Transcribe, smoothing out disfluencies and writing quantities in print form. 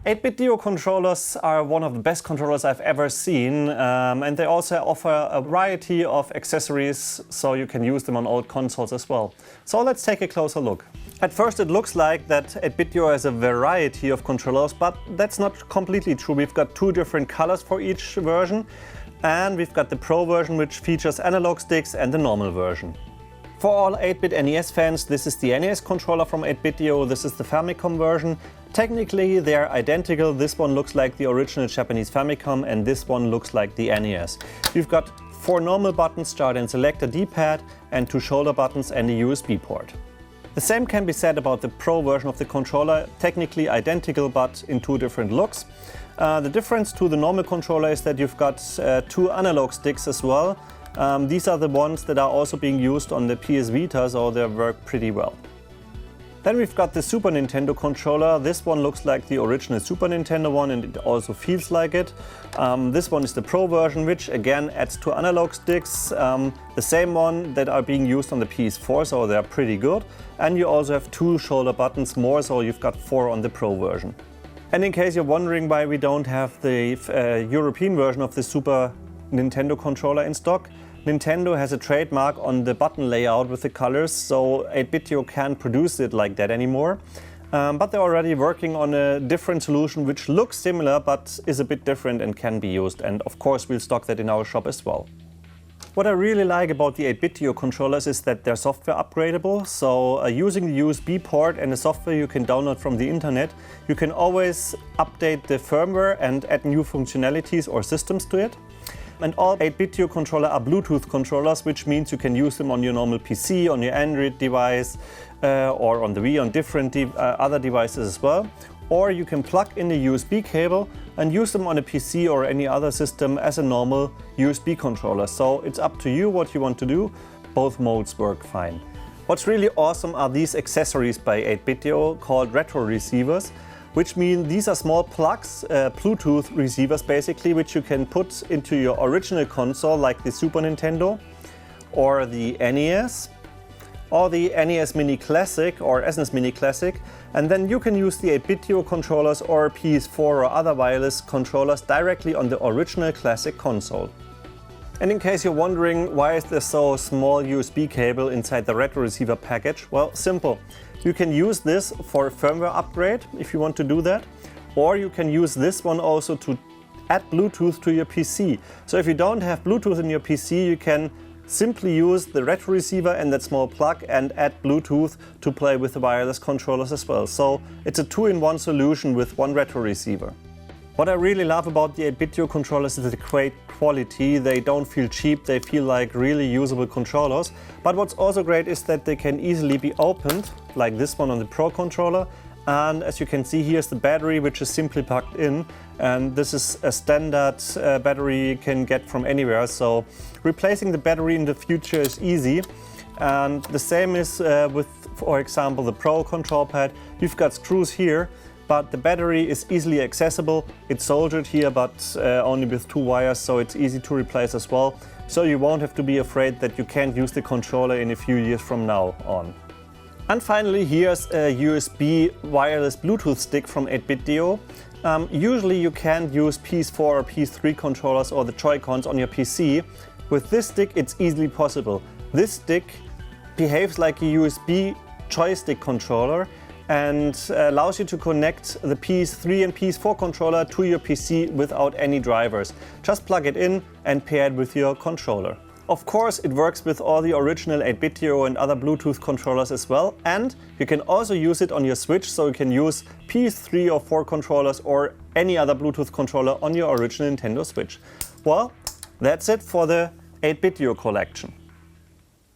8bitdo controllers are one of the best controllers I've ever seen, and they also offer a variety of accessories, so you can use them on old consoles as well. So let's take a closer look. At first it looks like that 8bitdo has a variety of controllers, but that's not completely true. We've got two different colors for each version, and we've got the Pro version, which features analog sticks, and the normal version. For all 8-bit NES fans, this is the NES controller from 8bitdo, this is the Famicom version. Technically they're identical. This one looks like the original Japanese Famicom and this one looks like the NES. We've got 4 normal buttons, start and select, a D-pad, and 2 shoulder buttons and a USB port. The same can be said about the Pro version of the controller, technically identical but in 2 different looks. The difference to the normal controller is that you've got 2 analog sticks as well. These are the ones that are also being used on the PS Vita, so they work pretty well. Then we've got the Super Nintendo controller. This one looks like the original Super Nintendo one and it also feels like it. This one is the Pro version, which again adds 2 analog sticks, the same one that are being used on the PS4, so they're pretty good. And you also have 2 shoulder buttons more, so you've got 4 on the Pro version. And in case you're wondering why we don't have the European version of the Super Nintendo controller in stock, Nintendo has a trademark on the button layout with the colors, so 8bitdo can't produce it like that anymore. But they're already working on a different solution which looks similar but is a bit different and can be used, and of course we'll stock that in our shop as well. What I really like about the 8bitdo controllers is that they're software upgradable, so using the USB port and the software you can download from the internet, you can always update the firmware and add new functionalities or systems to it. And all 8bitdo controllers are Bluetooth controllers, which means you can use them on your normal PC, on your Android device, or on the Wii, on different other devices as well. Or you can plug in the USB cable and use them on a PC or any other system as a normal USB controller. So it's up to you what you want to do. Both modes work fine. What's really awesome are these accessories by 8bitdo called retro receivers, which mean these are small plugs, Bluetooth receivers basically, which you can put into your original console like the Super Nintendo or the NES or the NES Mini Classic or SNES Mini Classic, and then you can use the 8bitdo controllers or PS4 or other wireless controllers directly on the original classic console. And in case you're wondering why is there so small USB cable inside the retro receiver package, well, simple. You can use this for a firmware upgrade if you want to do that, or you can use this one also to add Bluetooth to your PC. So if you don't have Bluetooth in your PC, you can simply use the retro receiver and that small plug and add Bluetooth to play with the wireless controllers as well. So it's a 2-in-1 solution with one retro receiver. What I really love about the 8bitdo controllers is the great quality. They don't feel cheap, they feel like really usable controllers. But what's also great is that they can easily be opened, like this one on the Pro controller. And as you can see, here's the battery, which is simply plugged in. And this is a standard battery you can get from anywhere. So replacing the battery in the future is easy. And the same is with, for example, the Pro control pad. You've got screws here, but the battery is easily accessible. It's soldered here, but only with 2 wires, so it's easy to replace as well. So you won't have to be afraid that you can't use the controller in a few years from now on. And finally, here's a USB wireless Bluetooth stick from 8bitdo. Usually you can't use PS4 or PS3 controllers or the Joy-Cons on your PC. With this stick it's easily possible. This stick behaves like a USB joystick controller and allows you to connect the PS3 and PS4 controller to your PC without any drivers. Just plug it in and pair it with your controller. Of course, it works with all the original 8bitdo and other Bluetooth controllers as well, and you can also use it on your Switch, so you can use PS3 or 4 controllers or any other Bluetooth controller on your original Nintendo Switch. Well, that's it for the 8bitdo collection.